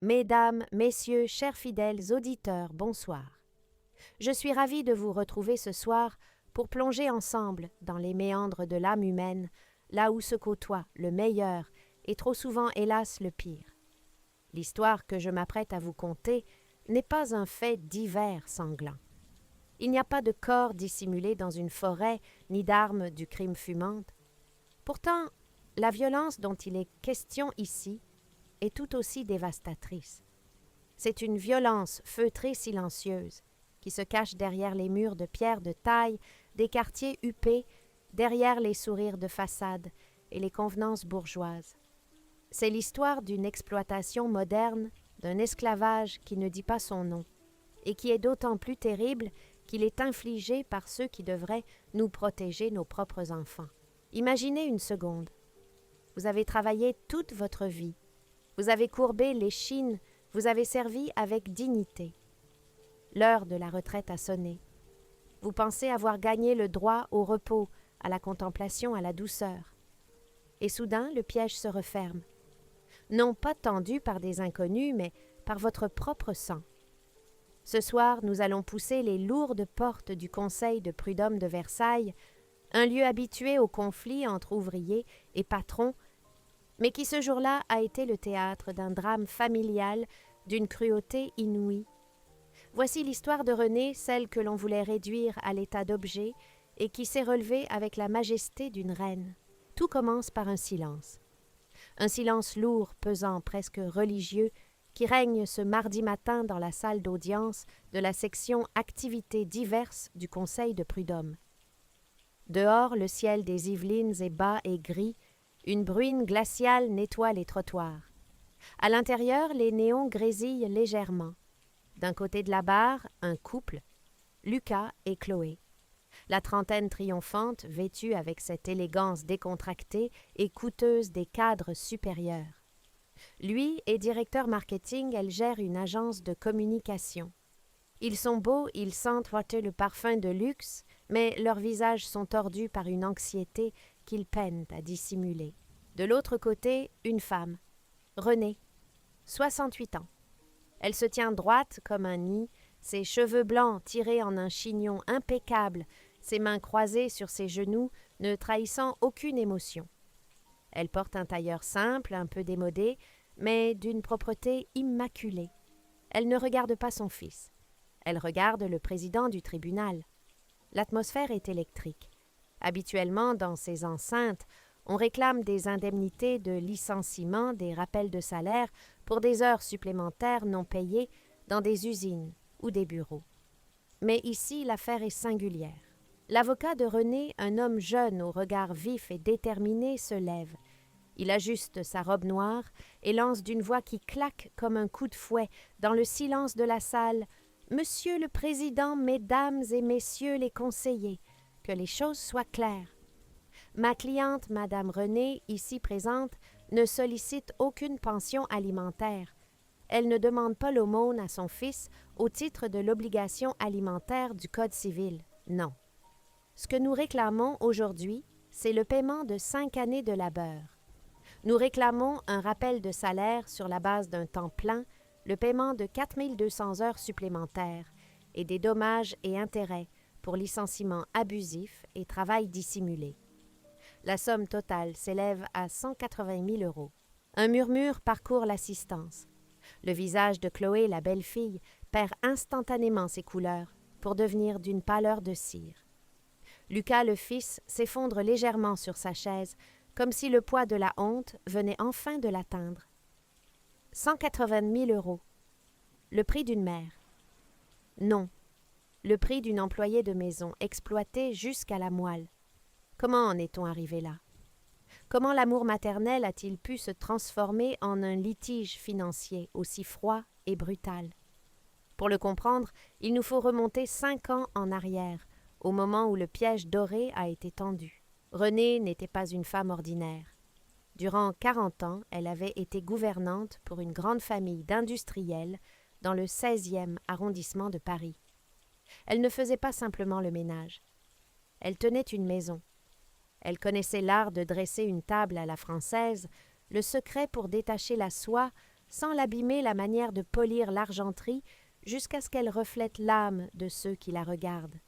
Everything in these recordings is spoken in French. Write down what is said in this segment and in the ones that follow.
Mesdames, Messieurs, chers fidèles auditeurs, bonsoir. Je suis ravie de vous retrouver ce soir pour plonger ensemble dans les méandres de l'âme humaine, là où se côtoie le meilleur et trop souvent, hélas, le pire. L'histoire que je m'apprête à vous conter n'est pas un fait divers sanglant. Il n'y a pas de corps dissimulé dans une forêt, ni d'armes du crime fumantes. Pourtant, la violence dont il est question ici est tout aussi dévastatrice. C'est une violence feutrée silencieuse qui se cache derrière les murs de pierre de taille des quartiers huppés, derrière les sourires de façade et les convenances bourgeoises. C'est l'histoire d'une exploitation moderne, d'un esclavage qui ne dit pas son nom, et qui est d'autant plus terrible qu'il est infligé par ceux qui devraient nous protéger nos propres enfants. Imaginez une seconde. Vous avez travaillé toute votre vie. Vous avez courbé l'échine, vous avez servi avec dignité. L'heure de la retraite a sonné. Vous pensez avoir gagné le droit au repos, à la contemplation, à la douceur. Et soudain, le piège se referme. Non pas tendu par des inconnus, mais par votre propre sang. Ce soir, nous allons pousser les lourdes portes du Conseil de prud'homme de Versailles, un lieu habitué aux conflits entre ouvriers et patrons, mais qui ce jour-là a été le théâtre d'un drame familial d'une cruauté inouïe. Voici l'histoire de René, celle que l'on voulait réduire à l'état d'objet et qui s'est relevée avec la majesté d'une reine. Tout commence par un silence. Un silence lourd, pesant, presque religieux, qui règne ce mardi matin dans la salle d'audience de la section Activités diverses du Conseil de prud'homme. Dehors, le ciel des Yvelines est bas et gris, une bruine glaciale nettoie les trottoirs. À l'intérieur, les néons grésillent légèrement. D'un côté de la barre, un couple, Lucas et Chloé. La trentaine triomphante, vêtue avec cette élégance décontractée et coûteuse des cadres supérieurs. Lui est directeur marketing, elle gère une agence de communication. Ils sont beaux, ils sentent le parfum de luxe, mais leurs visages sont tordus par une anxiété qu'ils peinent à dissimuler. De l'autre côté, une femme, Renée, 68 ans. Elle se tient droite comme un nid, ses cheveux blancs tirés en un chignon impeccable, ses mains croisées sur ses genoux, ne trahissant aucune émotion. Elle porte un tailleur simple, un peu démodé, mais d'une propreté immaculée. Elle ne regarde pas son fils. Elle regarde le président du tribunal. L'atmosphère est électrique. Habituellement, dans ces enceintes, on réclame des indemnités de licenciement, des rappels de salaire pour des heures supplémentaires non payées dans des usines ou des bureaux. Mais ici, l'affaire est singulière. L'avocat de René, un homme jeune au regard vif et déterminé, se lève. Il ajuste sa robe noire et lance d'une voix qui claque comme un coup de fouet dans le silence de la salle « Monsieur le Président, Mesdames et Messieurs les conseillers, que les choses soient claires. Ma cliente, Madame Renée, ici présente, ne sollicite aucune pension alimentaire. Elle ne demande pas l'aumône à son fils au titre de l'obligation alimentaire du Code civil. Non. Ce que nous réclamons aujourd'hui, c'est le paiement de 5 années de labeur. Nous réclamons un rappel de salaire sur la base d'un temps plein, le paiement de 4 200 heures supplémentaires et des dommages et intérêts pour licenciement abusif et travail dissimulé. La somme totale s'élève à 180 000 €. Un murmure parcourt l'assistance. Le visage de Chloé, la belle-fille, perd instantanément ses couleurs pour devenir d'une pâleur de cire. Lucas, le fils, s'effondre légèrement sur sa chaise, comme si le poids de la honte venait enfin de l'atteindre. 180 000 €. Le prix d'une mère. Non. Le prix d'une employée de maison, exploitée jusqu'à la moelle. Comment en est-on arrivé là? Comment l'amour maternel a-t-il pu se transformer en un litige financier aussi froid et brutal? Pour le comprendre, il nous faut remonter 5 ans en arrière, au moment où le piège doré a été tendu. Renée n'était pas une femme ordinaire. Durant 40 ans, elle avait été gouvernante pour une grande famille d'industriels dans le 16e arrondissement de Paris. Elle ne faisait pas simplement le ménage. Elle tenait une maison. Elle connaissait l'art de dresser une table à la française, le secret pour détacher la soie sans l'abîmer la manière de polir l'argenterie jusqu'à ce qu'elle reflète l'âme de ceux qui la regardent.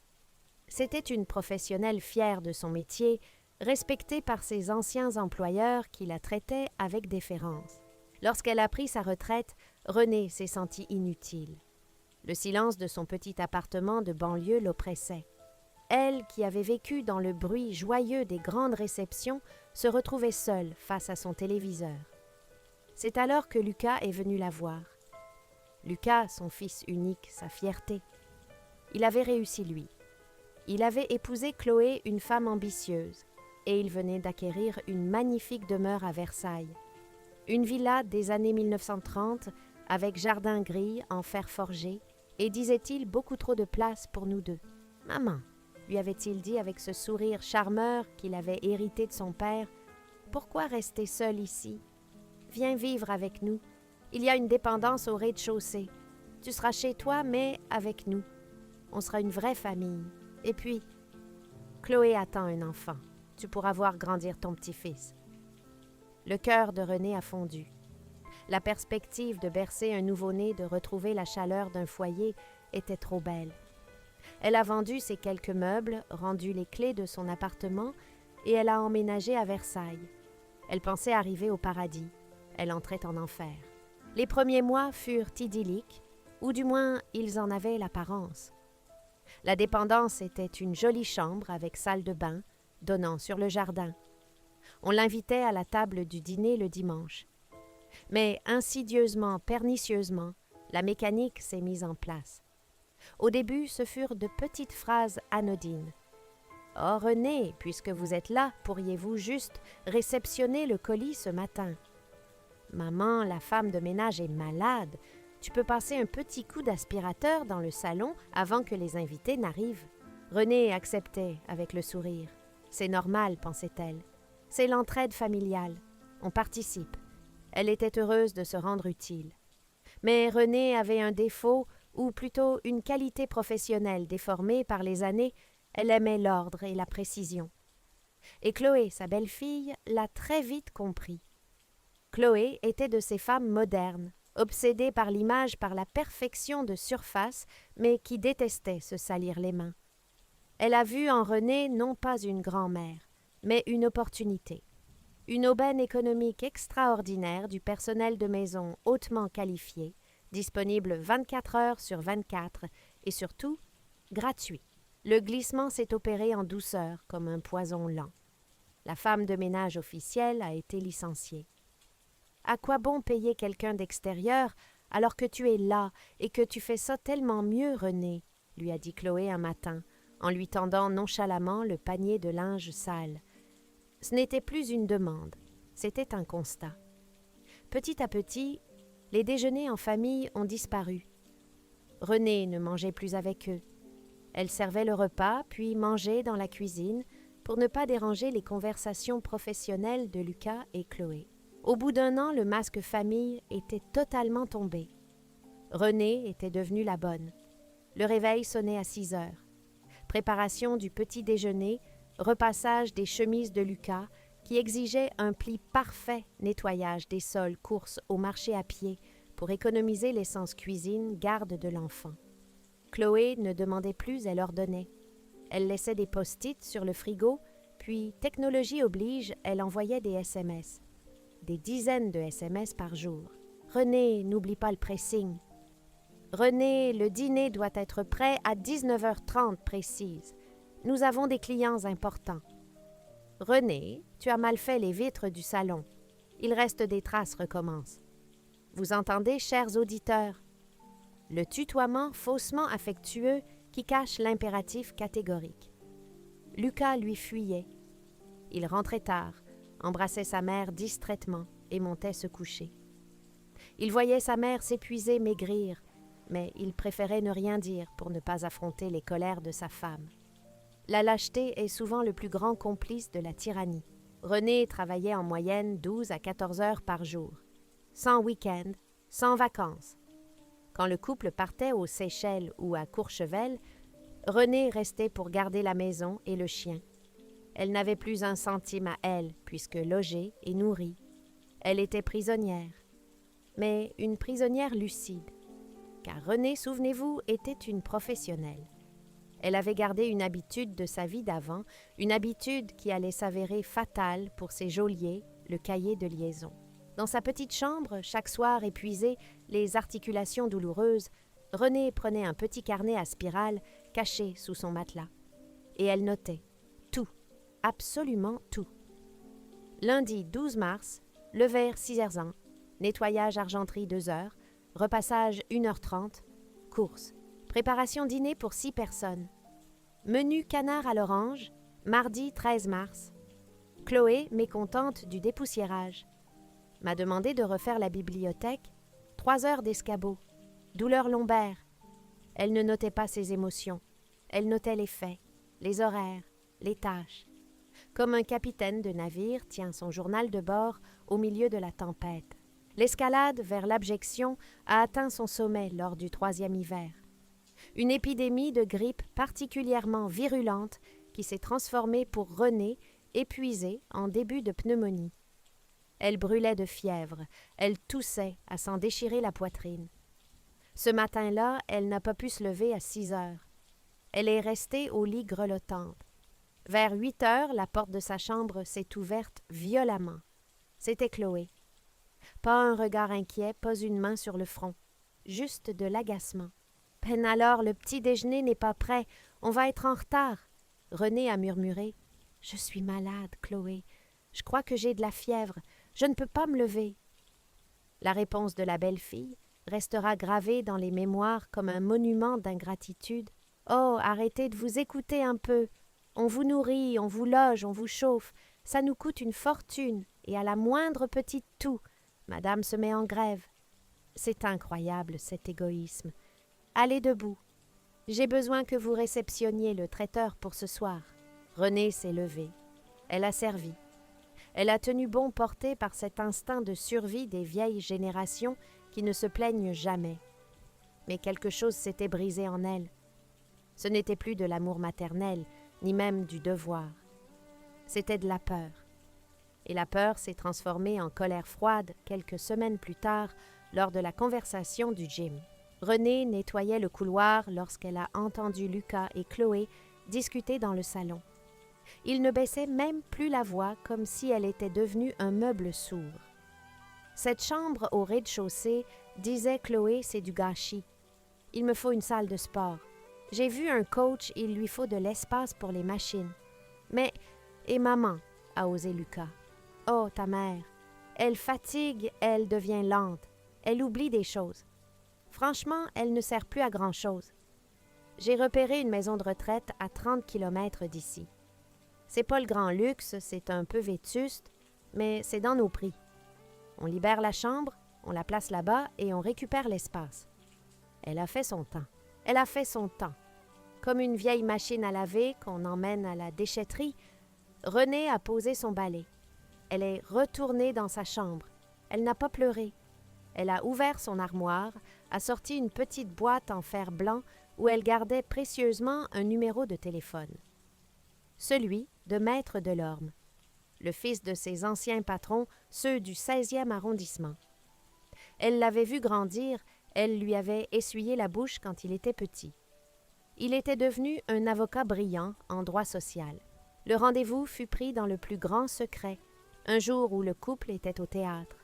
C'était une professionnelle fière de son métier, respectée par ses anciens employeurs qui la traitaient avec déférence. Lorsqu'elle a pris sa retraite, Renée s'est sentie inutile. Le silence de son petit appartement de banlieue l'oppressait. Elle, qui avait vécu dans le bruit joyeux des grandes réceptions, se retrouvait seule face à son téléviseur. C'est alors que Lucas est venu la voir. Lucas, son fils unique, sa fierté. Il avait réussi, lui. Il avait épousé Chloé, une femme ambitieuse, et il venait d'acquérir une magnifique demeure à Versailles. Une villa des années 1930, avec jardin gris en fer forgé, et disait-il beaucoup trop de place pour nous deux. « Maman », lui avait-il dit avec ce sourire charmeur qu'il avait hérité de son père, « pourquoi rester seul ici? Viens vivre avec nous. Il y a une dépendance au rez-de-chaussée. Tu seras chez toi, mais avec nous. On sera une vraie famille. Et puis, Chloé attend un enfant. Tu pourras voir grandir ton petit-fils. » Le cœur de Renée a fondu. La perspective de bercer un nouveau-né, de retrouver la chaleur d'un foyer, était trop belle. Elle a vendu ses quelques meubles, rendu les clés de son appartement, et elle a emménagé à Versailles. Elle pensait arriver au paradis. Elle entrait en enfer. Les premiers mois furent idylliques, ou du moins ils en avaient l'apparence. La dépendance était une jolie chambre avec salle de bain, donnant sur le jardin. On l'invitait à la table du dîner le dimanche. Mais insidieusement, pernicieusement, la mécanique s'est mise en place. Au début, ce furent de petites phrases anodines. « Oh Renée, puisque vous êtes là, pourriez-vous juste réceptionner le colis ce matin? »« Maman, la femme de ménage est malade. Tu peux passer un petit coup d'aspirateur dans le salon avant que les invités n'arrivent. » Renée acceptait avec le sourire. « C'est normal, pensait-elle. C'est l'entraide familiale. On participe. » Elle était heureuse de se rendre utile. Mais Renée avait un défaut, ou plutôt une qualité professionnelle déformée par les années. Elle aimait l'ordre et la précision. Et Chloé, sa belle-fille, l'a très vite compris. Chloé était de ces femmes modernes, obsédées par l'image, par la perfection de surface, mais qui détestaient se salir les mains. Elle a vu en Renée non pas une grand-mère, mais une opportunité. Une aubaine économique extraordinaire du personnel de maison hautement qualifié, disponible 24 heures sur 24 et surtout gratuit. Le glissement s'est opéré en douceur comme un poison lent. La femme de ménage officielle a été licenciée. À quoi bon payer quelqu'un d'extérieur alors que tu es là et que tu fais ça tellement mieux, Renée, lui a dit Chloé un matin, en lui tendant nonchalamment le panier de linge sale. Ce n'était plus une demande, c'était un constat. Petit à petit, les déjeuners en famille ont disparu. Renée ne mangeait plus avec eux. Elle servait le repas, puis mangeait dans la cuisine pour ne pas déranger les conversations professionnelles de Lucas et Chloé. Au bout d'un an, le masque famille était totalement tombé. Renée était devenue la bonne. Le réveil sonnait à 6 heures. Préparation du petit déjeuner, repassage des chemises de Lucas qui exigeait un pli parfait, nettoyage des sols, courses au marché à pied pour économiser l'essence cuisine, garde de l'enfant. Chloé ne demandait plus, elle ordonnait. Elle laissait des post-it sur le frigo, puis, technologie oblige, elle envoyait des SMS. Des dizaines de SMS par jour. « Renée, n'oublie pas le pressing. »« Renée, le dîner doit être prêt à 19h30 précise. Nous avons des clients importants. »« Renée, tu as mal fait les vitres du salon. Il reste des traces, recommence. » Vous entendez, chers auditeurs? Le tutoiement faussement affectueux qui cache l'impératif catégorique. Lucas lui fuyait. Il rentrait tard, embrassait sa mère distraitement et montait se coucher. Il voyait sa mère s'épuiser, maigrir, mais il préférait ne rien dire pour ne pas affronter les colères de sa femme. La lâcheté est souvent le plus grand complice de la tyrannie. Renée travaillait en moyenne 12 à 14 heures par jour, sans week-end, sans vacances. Quand le couple partait aux Seychelles ou à Courchevel, Renée restait pour garder la maison et le chien. Elle n'avait plus un centime à elle, puisque logée et nourrie. Elle était prisonnière. mais une prisonnière lucide. Car Renée, souvenez-vous, était une professionnelle. Elle avait gardé une habitude de sa vie d'avant, une habitude qui allait s'avérer fatale pour ses geôliers, le cahier de liaison. Dans sa petite chambre, chaque soir épuisée, les articulations douloureuses, Renée prenait un petit carnet à spirale caché sous son matelas. Et elle notait tout, absolument tout. Lundi 12 mars, lever 6h01, nettoyage argenterie 2h, repassage 1h30, course. Préparation dîner pour 6 personnes. Menu canard à l'orange, mardi 13 mars. Chloé, mécontente du dépoussiérage. M'a demandé de refaire la bibliothèque. 3 heures d'escabeau. Douleur lombaire. Elle ne notait pas ses émotions. Elle notait les faits, les horaires, les tâches. Comme un capitaine de navire tient son journal de bord au milieu de la tempête. L'escalade vers l'abjection a atteint son sommet lors du 3e hiver. Une épidémie de grippe particulièrement virulente qui s'est transformée pour Renée, épuisée, en début de pneumonie. Elle brûlait de fièvre, elle toussait à s'en déchirer la poitrine. Ce matin-là, elle n'a pas pu se lever à 6h. Elle est restée au lit grelottante. Vers 8h, la porte de sa chambre s'est ouverte violemment. C'était Chloé. Pas un regard inquiet, pas une main sur le front. Juste de l'agacement. « Peine alors, le petit déjeuner n'est pas prêt. On va être en retard. » Renée a murmuré. « Je suis malade, Chloé. Je crois que j'ai de la fièvre. Je ne peux pas me lever. » La réponse de la belle-fille restera gravée dans les mémoires comme un monument d'ingratitude. « Oh, arrêtez de vous écouter un peu. On vous nourrit, on vous loge, on vous chauffe. Ça nous coûte une fortune. Et à la moindre petite toux, madame se met en grève. » C'est incroyable, cet égoïsme. Allez debout. J'ai besoin que vous réceptionniez le traiteur pour ce soir. Renée s'est levée. Elle a servi. Elle a tenu bon portée par cet instinct de survie des vieilles générations qui ne se plaignent jamais. Mais quelque chose s'était brisé en elle. Ce n'était plus de l'amour maternel, ni même du devoir. C'était de la peur. Et la peur s'est transformée en colère froide quelques semaines plus tard lors de la conversation du gym. Renée nettoyait le couloir lorsqu'elle a entendu Lucas et Chloé discuter dans le salon. Ils ne baissaient même plus la voix comme si elle était devenue un meuble sourd. Cette chambre au rez-de-chaussée, disait Chloé, c'est du gâchis. Il me faut une salle de sport. J'ai vu un coach, il lui faut de l'espace pour les machines. Mais, et maman, a osé Lucas. Oh, ta mère. Elle fatigue, elle devient lente. Elle oublie des choses. Franchement, elle ne sert plus à grand-chose. J'ai repéré une maison de retraite à 30 km d'ici. C'est pas le grand luxe, c'est un peu vétuste, mais c'est dans nos prix. On libère la chambre, on la place là-bas et on récupère l'espace. Elle a fait son temps. Elle a fait son temps. Comme une vieille machine à laver qu'on emmène à la déchetterie, Renée a posé son balai. Elle est retournée dans sa chambre. Elle n'a pas pleuré. Elle a ouvert son armoire, a sorti une petite boîte en fer blanc où elle gardait précieusement un numéro de téléphone. Celui de Maître Delorme, le fils de ses anciens patrons, ceux du 16e arrondissement. Elle l'avait vu grandir, elle lui avait essuyé la bouche quand il était petit. Il était devenu un avocat brillant en droit social. Le rendez-vous fut pris dans le plus grand secret, un jour où le couple était au théâtre.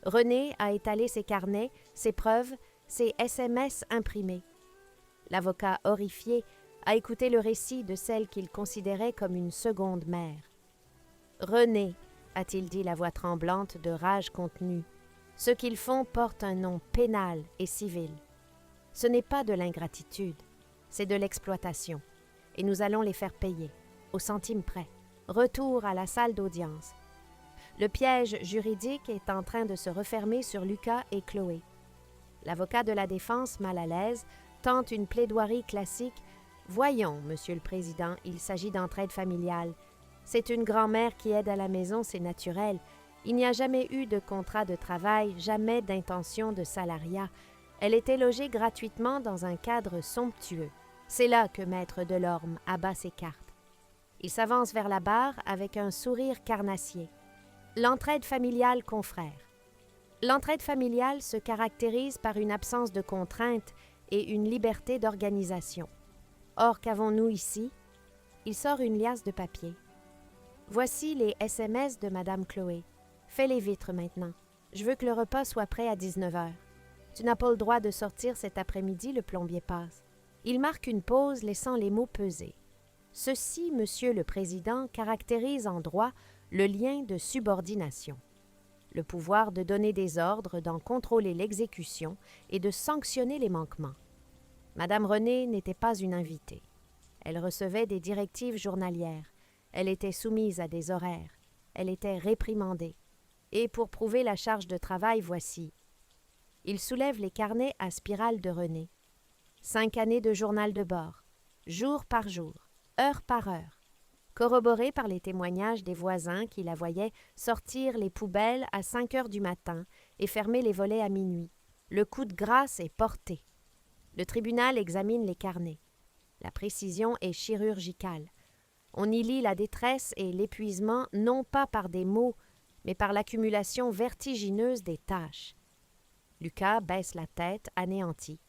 Renée a étalé ses carnets, ses preuves, ses SMS imprimés. L'avocat, horrifié, a écouté le récit de celle qu'il considérait comme une seconde mère. « Renée, a-t-il dit la voix tremblante de rage contenue, ce qu'ils font porte un nom pénal et civil. Ce n'est pas de l'ingratitude, c'est de l'exploitation, et nous allons les faire payer, au centime près. Retour à la salle d'audience. Le piège juridique est en train de se refermer sur Lucas et Chloé. L'avocat de la défense, mal à l'aise, tente une plaidoirie classique. « Voyons, Monsieur le Président, il s'agit d'entraide familiale. C'est une grand-mère qui aide à la maison, c'est naturel. Il n'y a jamais eu de contrat de travail, jamais d'intention de salariat. Elle était logée gratuitement dans un cadre somptueux. C'est là que Maître Delorme abat ses cartes. Il s'avance vers la barre avec un sourire carnassier. L'entraide familiale confrère. L'entraide familiale se caractérise par une absence de contraintes et une liberté d'organisation. Or, qu'avons-nous ici? Il sort une liasse de papier. Voici les SMS de Madame Chloé. Fais-les vite maintenant. Je veux que le repas soit prêt à 19 heures. Tu n'as pas le droit de sortir cet après-midi, le plombier passe. Il marque une pause, laissant les mots peser. Ceci, Monsieur le Président, caractérise en droit le lien de subordination. Le pouvoir de donner des ordres, d'en contrôler l'exécution et de sanctionner les manquements. Madame Renée n'était pas une invitée. Elle recevait des directives journalières. Elle était soumise à des horaires. Elle était réprimandée. Et pour prouver la charge de travail, voici. Il soulève les carnets à spirale de Renée. 5 années de journal de bord, jour par jour, heure par heure, corroboré par les témoignages des voisins qui la voyaient sortir les poubelles à 5 heures du matin et fermer les volets à minuit. Le coup de grâce est porté. Le tribunal examine les carnets. La précision est chirurgicale. On y lit la détresse et l'épuisement non pas par des mots, mais par l'accumulation vertigineuse des tâches. Lucas baisse la tête, anéanti.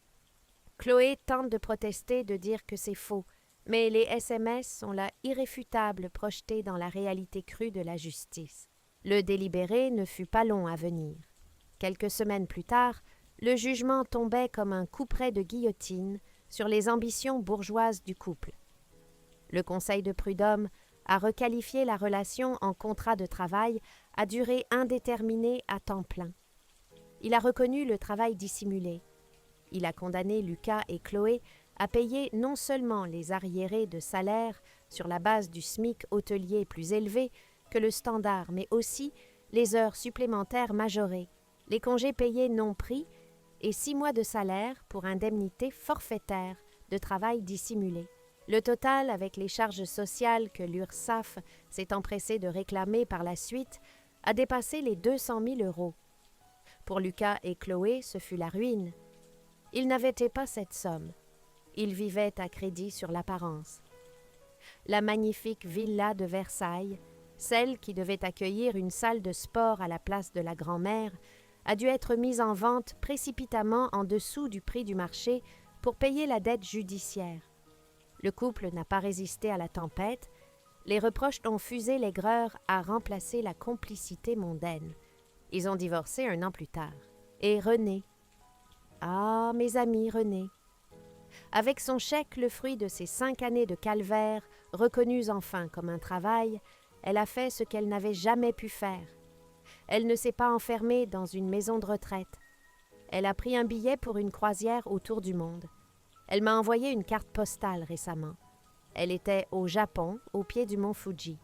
Chloé tente de protester, de dire que c'est faux, mais les SMS sont là irréfutables, projetés dans la réalité crue de la justice. Le délibéré ne fut pas long à venir. Quelques semaines plus tard, le jugement tombait comme un couperet de guillotine sur les ambitions bourgeoises du couple. Le Conseil de prud'homme a requalifié la relation en contrat de travail à durée indéterminée à temps plein. Il a reconnu le travail dissimulé. Il a condamné Lucas et Chloé à payer non seulement les arriérés de salaire sur la base du SMIC hôtelier plus élevé que le standard, mais aussi les heures supplémentaires majorées, les congés payés non pris et 6 mois de salaire pour indemnité forfaitaire de travail dissimulé. Le total, avec les charges sociales que l'URSSAF s'est empressé de réclamer par la suite, a dépassé les 200 000 €. Pour Lucas et Chloé, ce fut la ruine. Ils n'avaient pas cette somme. Ils vivaient à crédit sur l'apparence. La magnifique villa de Versailles, celle qui devait accueillir une salle de sport à la place de la grand-mère, a dû être mise en vente précipitamment en dessous du prix du marché pour payer la dette judiciaire. Le couple n'a pas résisté à la tempête. Les reproches ont fusé l'aigreur à remplacer la complicité mondaine. Ils ont divorcé 1 an plus tard. Et Renée. Ah, mes amis, Renée. Avec son chèque, le fruit de ses 5 années de calvaire, reconnus enfin comme un travail, elle a fait ce qu'elle n'avait jamais pu faire. Elle ne s'est pas enfermée dans une maison de retraite. Elle a pris un billet pour une croisière autour du monde. Elle m'a envoyé une carte postale récemment. Elle était au Japon, au pied du mont Fuji.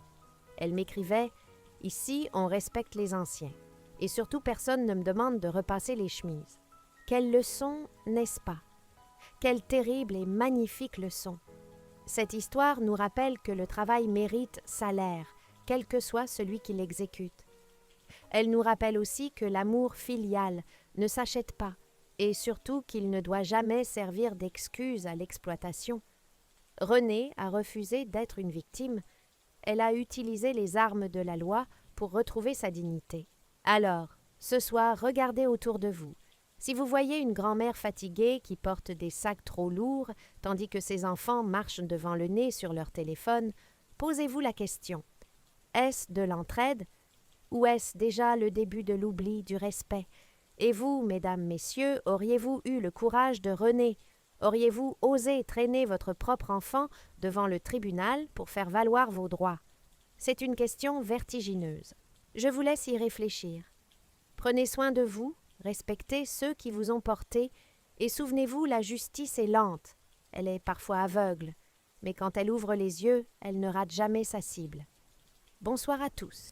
Elle m'écrivait « Ici, on respecte les anciens. Et surtout, personne ne me demande de repasser les chemises. » Quelle leçon, n'est-ce pas? Quelle terrible et magnifique leçon! Cette histoire nous rappelle que le travail mérite salaire, quel que soit celui qui l'exécute. Elle nous rappelle aussi que l'amour filial ne s'achète pas, et surtout qu'il ne doit jamais servir d'excuse à l'exploitation. Renée a refusé d'être une victime. Elle a utilisé les armes de la loi pour retrouver sa dignité. Alors, ce soir, regardez autour de vous. Si vous voyez une grand-mère fatiguée qui porte des sacs trop lourds, tandis que ses enfants marchent devant le nez sur leur téléphone, posez-vous la question. Est-ce de l'entraide ou est-ce déjà le début de l'oubli, du respect? Et vous, mesdames, messieurs, auriez-vous eu le courage de Renée? Auriez-vous osé traîner votre propre enfant devant le tribunal pour faire valoir vos droits? C'est une question vertigineuse. Je vous laisse y réfléchir. Prenez soin de vous, respectez ceux qui vous ont porté, et souvenez-vous, la justice est lente. Elle est parfois aveugle, mais quand elle ouvre les yeux, elle ne rate jamais sa cible. Bonsoir à tous.